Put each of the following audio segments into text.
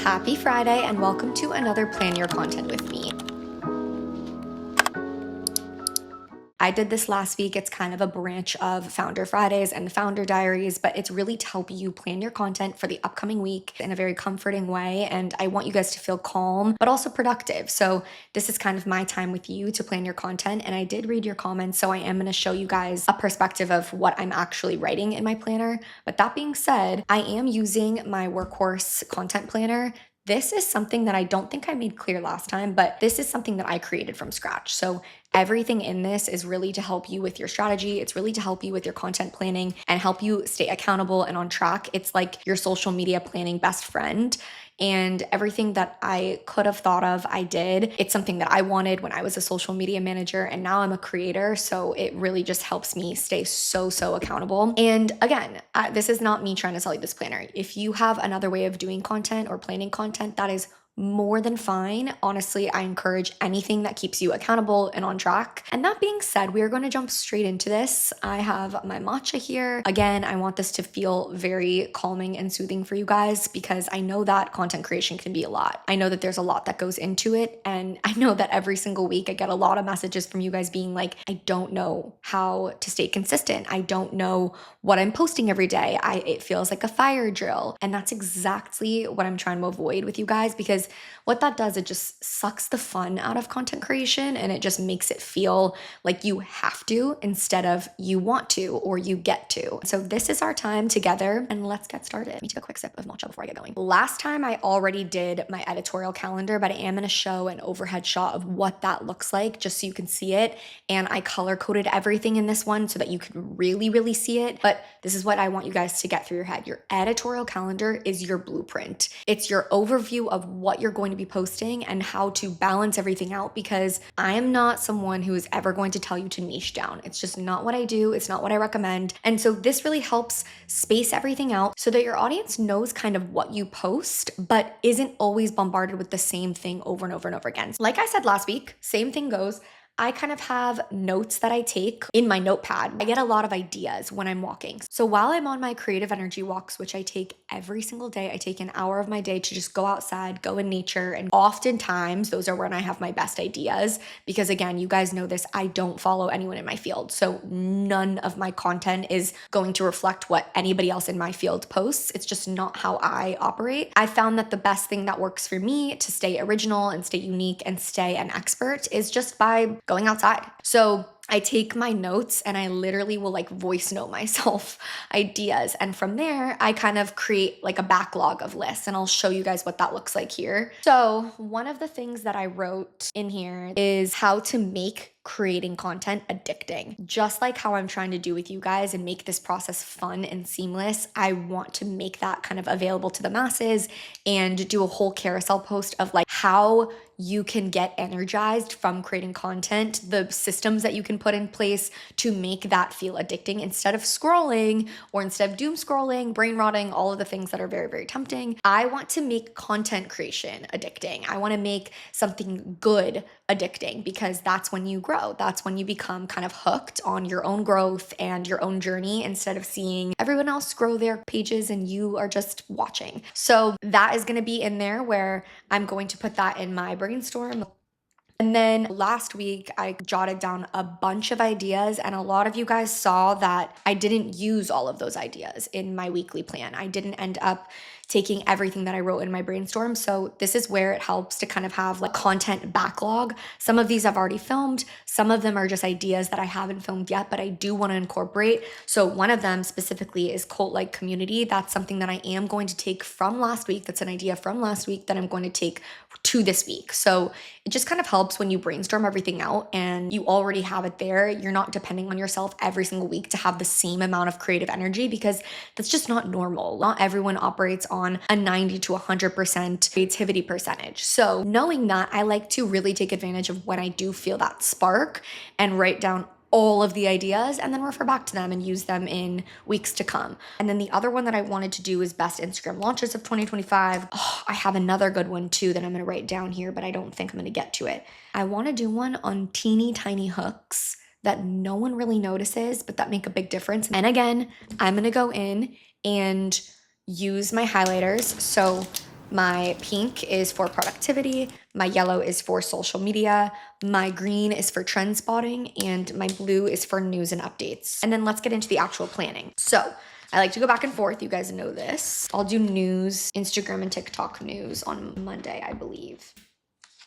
Happy Friday and welcome to another Plan Your Content with me. I did this last week. It's kind of a branch of Founder Fridays and Founder Diaries, but it's really to help you plan your content for the upcoming week in a very comforting way. And I want you guys to feel calm, but also productive. So this is kind of my time with you to plan your content. And I did read your comments, so I am going to show you guys a perspective of what I'm actually writing in my planner. But that being said, I am using my Workhorse content planner. This is something that I don't think I made clear last time, but this is something that I created from scratch. So everything in this is really to help you with your strategy. It's really to help you with your content planning and help you stay accountable and on track. It's like your social media planning best friend. And everything that I could have thought of, I did. It's something that I wanted when I was a social media manager, and now I'm a creator. So it really just helps me stay so accountable. And again, this is not me trying to sell you this planner. If you have another way of doing content or planning content, that is more than fine. Honestly, I encourage anything that keeps you accountable and on track. And that being said, we are going to jump straight into this. I have my matcha here. Again, I want this to feel very calming and soothing for you guys because I know that content creation can be a lot. I know that there's a lot that goes into it. And I know that every single week I get a lot of messages from you guys being like, I don't know how to stay consistent. I don't know what I'm posting every day. It feels like a fire drill. And that's exactly what I'm trying to avoid with you guys, because what that does, it just sucks the fun out of content creation and it just makes it feel like you have to instead of you want to or you get to. So this is our time together and let's get started. Let me take a quick sip of matcha before I get going. Last time I already did my editorial calendar, but I am going to show an overhead shot of what that looks like just so you can see it. And I color coded everything in this one so that you can really see it. But this is what I want you guys to get through your head. Your editorial calendar is your blueprint. It's your overview of what you're going to be posting and how to balance everything out, because I am not someone who is ever going to tell you to niche down. It's just not what I do. It's not what I recommend. And so this really helps space everything out so that your audience knows kind of what you post, but isn't always bombarded with the same thing over and over and over again. Like I said last week, same thing goes. I kind of have notes that I take in my notepad. I get a lot of ideas when I'm walking. So while I'm on my creative energy walks, which I take every single day, I take an hour of my day to just go outside, go in nature. And oftentimes those are when I have my best ideas because again, you guys know this, I don't follow anyone in my field. So none of my content is going to reflect what anybody else in my field posts. It's just not how I operate. I found that the best thing that works for me to stay original and stay unique and stay an expert is just by going outside. So I take my notes and I literally will like voice note myself ideas. And from there, I kind of create like a backlog of lists and I'll show you guys what that looks like here. So one of the things that I wrote in here is how to make creating content addicting. Just like how I'm trying to do with you guys and make this process fun and seamless, I want to make that kind of available to the masses and do a whole carousel post of like how you can get energized from creating content, the systems that you can put in place to make that feel addicting instead of scrolling or instead of doom scrolling, brain rotting, all of the things that are very tempting. I want to make content creation addicting. I want to make something good addicting because that's when you grow. That's when you become kind of hooked on your own growth and your own journey instead of seeing everyone else grow their pages and you are just watching. So that is going to be in there where I'm going to put that in my brainstorm. And then last week, I jotted down a bunch of ideas, and a lot of you guys saw that I didn't use all of those ideas in my weekly plan. I didn't end up taking everything that I wrote in my brainstorm. So this is where it helps to kind of have like content backlog. Some of these I've already filmed. Some of them are just ideas that I haven't filmed yet, but I do want to incorporate. So one of them specifically is cult-like community. That's something that I am going to take from last week. That's an idea from last week that I'm going to take to this week. So it just kind of helps when you brainstorm everything out and you already have it there. You're not depending on yourself every single week to have the same amount of creative energy because that's just not normal. Not everyone operates on a 90 to 100% creativity percentage. So knowing that, I like to really take advantage of when I do feel that spark and write down all of the ideas and then refer back to them and use them in weeks to come. And then the other one that I wanted to do is best Instagram launches of 2025. Oh, I have another good one too that I'm going to write down here, but I don't think I'm going to get to it. I want to do one on teeny tiny hooks that no one really notices, but that make a big difference. And again, I'm going to go in and use my highlighters. So My pink is for productivity, my yellow is for social media, my green is for trend spotting, and my blue is for news and updates. And then let's get into the actual planning. So I like to go back and forth. You guys know this. I'll do news, Instagram and TikTok news on Monday, I believe.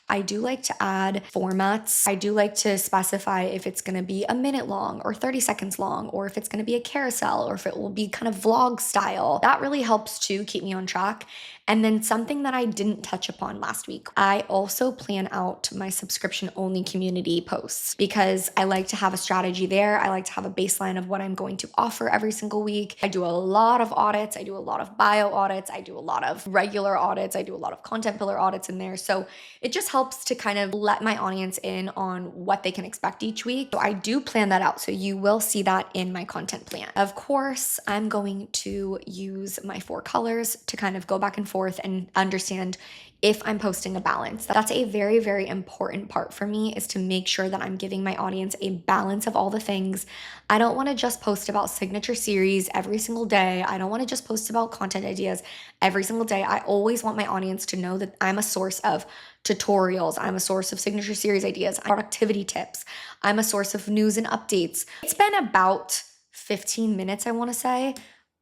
I do like to add formats. I do like to specify if it's going to be a minute long or 30 seconds long, or if it's going to be a carousel, or if it will be kind of vlog style. That really helps to keep me on track. And then something that I didn't touch upon last week, I also plan out my subscription only community posts because I like to have a strategy there. I like to have a baseline of what I'm going to offer every single week. I do a lot of audits. I do a lot of bio audits. I do a lot of regular audits. I do a lot of content pillar audits in there. So it just helps to kind of let my audience in on what they can expect each week. So I do plan that out. So you will see that in my content plan. Of course, I'm going to use my 4 colors to kind of go back and forth and understand if I'm posting a balance. That's a very, very important part for me, is to make sure that I'm giving my audience a balance of all the things. I don't want to just post about signature series every single day. I don't want to just post about content ideas every single day. I always want my audience to know that I'm a source of tutorials. I'm a source of signature series ideas, productivity tips. I'm a source of news and updates. It's been about 15 minutes, I want to say.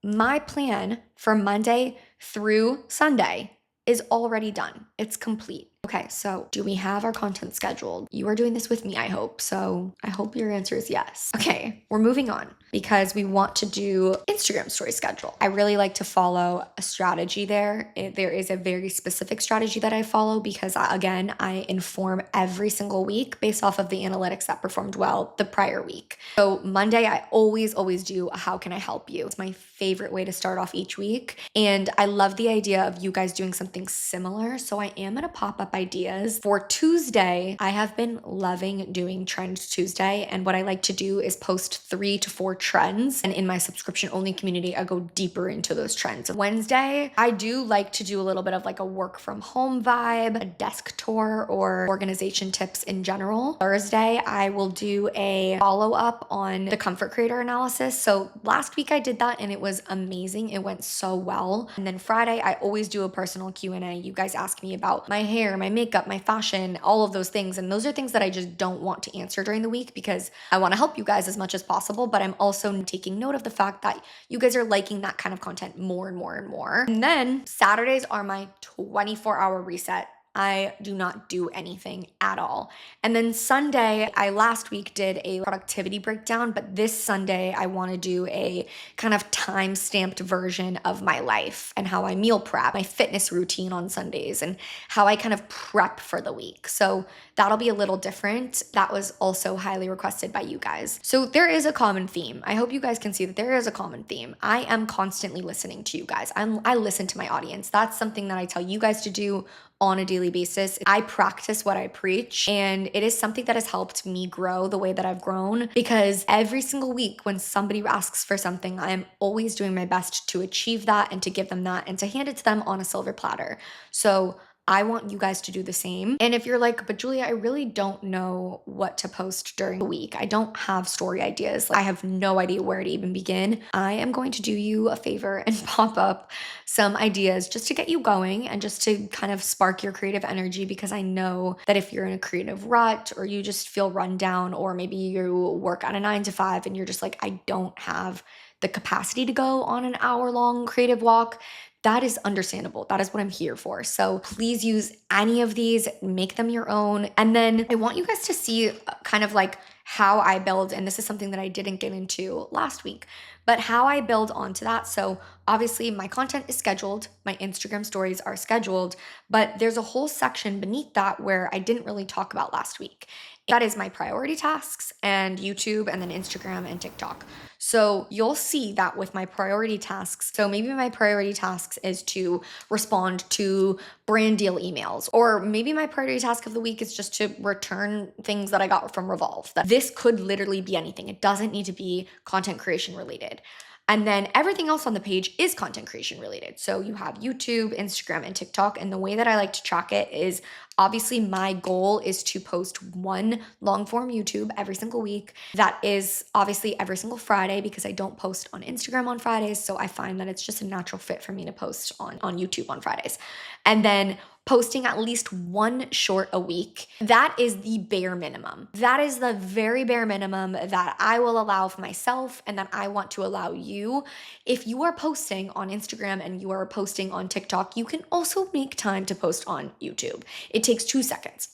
My plan for Monday through Sunday is already done. It's complete. Okay, so do we have our content scheduled? You are doing this with me, I hope. So I hope your answer is yes. Okay, we're moving on because we want to do Instagram story schedule. I really like to follow a strategy there. There is a very specific strategy that I follow because again, I inform every single week based off of the analytics that performed well the prior week. So Monday, I always do a how can I help you? It's my favorite way to start off each week. And I love the idea of you guys doing something similar. So I am gonna pop up ideas. For Tuesday, I have been loving doing Trend Tuesday. And what I like to do is post 3 to 4 trends. And in my subscription only community, I go deeper into those trends. Wednesday, I do like to do a little bit of like a work from home vibe, a desk tour, or organization tips in general. Thursday, I will do a follow up on the comfort creator analysis. So last week I did that and it was amazing. It went so well. And then Friday, I always do a personal Q&A. You guys ask me about my hair, my makeup, my fashion, all of those things. And those are things that I just don't want to answer during the week because I want to help you guys as much as possible. But I'm also taking note of the fact that you guys are liking that kind of content more and more and more. And then Saturdays are my 24-hour reset. I do not do anything at all. And then Sunday, I last week did a productivity breakdown, but this Sunday, I want to do a kind of time-stamped version of my life and how I meal prep, my fitness routine on Sundays, and how I kind of prep for the week. So that'll be a little different. That was also highly requested by you guys. So there is a common theme. I hope you guys can see that there is a common theme. I am constantly listening to you guys. I listen to my audience. That's something that I tell you guys to do on a daily basis. I practice what I preach, and it is something that has helped me grow the way that I've grown because every single week when somebody asks for something, I am always doing my best to achieve that and to give them that and to hand it to them on a silver platter. So I want you guys to do the same. And if you're like, but Julia, I really don't know what to post during the week. I don't have story ideas. I have no idea where to even begin. I am going to do you a favor and pop up some ideas just to get you going and just to kind of spark your creative energy, because I know that if you're in a creative rut or you just feel run down, or maybe you work on a 9 to 5 and you're just like, I don't have the capacity to go on an hour-long creative walk, that is understandable. That is what I'm here for. So please use any of these, make them your own. And then I want you guys to see kind of like how I build, and this is something that I didn't get into last week, but how I build onto that. So obviously my content is scheduled, my Instagram stories are scheduled, but there's a whole section beneath that where I didn't really talk about last week. That is my priority tasks and YouTube and then Instagram and TikTok. So you'll see that with my priority tasks. So maybe my priority tasks is to respond to brand deal emails, or maybe my priority task of the week is just to return things that I got from Revolve. This could literally be anything. It doesn't need to be content creation related. And then everything else on the page is content creation related. So you have YouTube, Instagram, and TikTok. And the way that I like to track it is obviously my goal is to post one long form YouTube every single week. That is obviously every single Friday because I don't post on Instagram on Fridays. So I find that it's just a natural fit for me to post on YouTube on Fridays. And then posting at least one short a week. That is the bare minimum. That is the very bare minimum that I will allow for myself and that I want to allow you. If you are posting on Instagram and you are posting on TikTok, you can also make time to post on YouTube. It takes 2 seconds.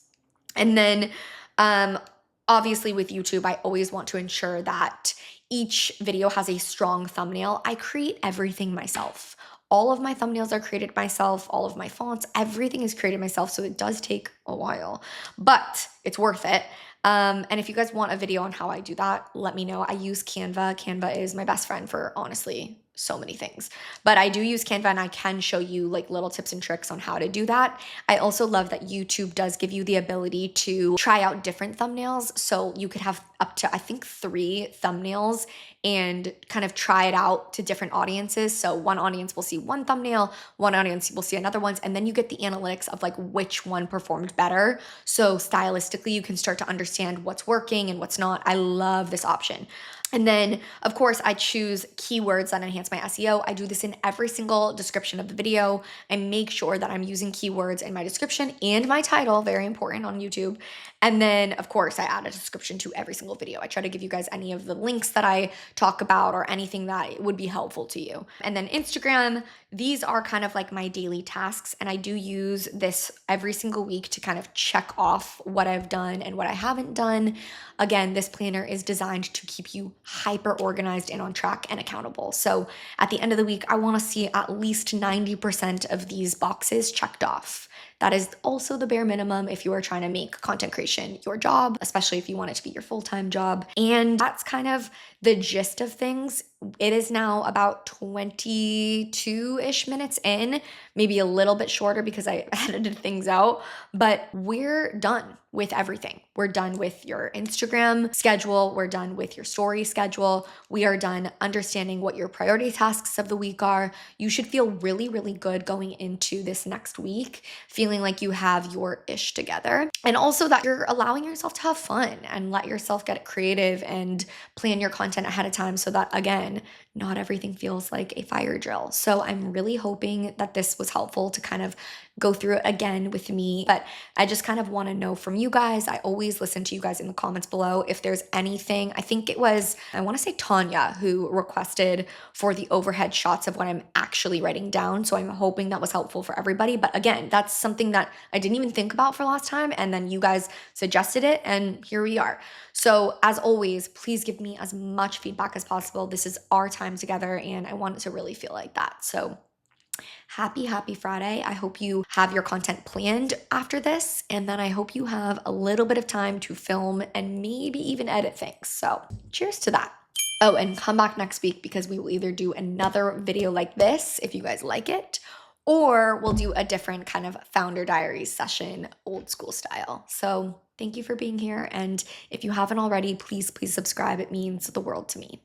And then obviously with YouTube, I always want to ensure that each video has a strong thumbnail. I create everything myself. All of my thumbnails are created myself, all of my fonts, everything is created myself, so it does take a while, but it's worth it. And if you guys want a video on how I do that, let me know. I use Canva. Canva is my best friend for honestly so many things, but I do use Canva and I can show you like little tips and tricks on how to do that. I also love that YouTube does give you the ability to try out different thumbnails. So you could have up to, I think, 3 thumbnails and kind of try it out to different audiences. So one audience will see one thumbnail, one audience will see another one, and then you get the analytics of like which one performed better. So stylistically, you can start to understand what's working and what's not. I love this option. And then, of course, I choose keywords that enhance my SEO. I do this in every single description of the video. I make sure that I'm using keywords in my description and my title, very important on YouTube. And then, of course, I add a description to every single video. I try to give you guys any of the links that I talk about or anything that would be helpful to you. And then Instagram, these are kind of like my daily tasks. And I do use this every single week to kind of check off what I've done and what I haven't done. Again, this planner is designed to keep you hyper organized and on track and accountable. So at the end of the week, I want to see at least 90% of these boxes checked off. That is also the bare minimum if you are trying to make content creation your job, especially if you want it to be your full-time job. And that's kind of the gist of things. It is now about 22-ish minutes in, maybe a little bit shorter because I edited things out, but we're done with everything. We're done with your Instagram schedule. We're done with your story schedule. We are done understanding what your priority tasks of the week are. You should feel really, really good going into this next week, feeling like you have your ish together. And also that you're allowing yourself to have fun and let yourself get creative and plan your content ahead of time so that, again, not everything feels like a fire drill. So I'm really hoping that this was helpful to kind of go through it again with me. But I just kind of want to know from you guys. I always listen to you guys in the comments below. If there's anything, I think it was, I want to say Tanya who requested for the overhead shots of what I'm actually writing down. So I'm hoping that was helpful for everybody. But again, that's something that I didn't even think about for last time. And then you guys suggested it and here we are. So as always, please give me as much feedback as possible. This is our time together and I want it to really feel like that. So happy Friday. I hope you have your content planned after this. And then I hope you have a little bit of time to film and maybe even edit things. So cheers to that. Oh, and come back next week because we will either do another video like this if you guys like it, or we'll do a different kind of founder diaries session, old school style. So thank you for being here. And if you haven't already, please subscribe. It means the world to me.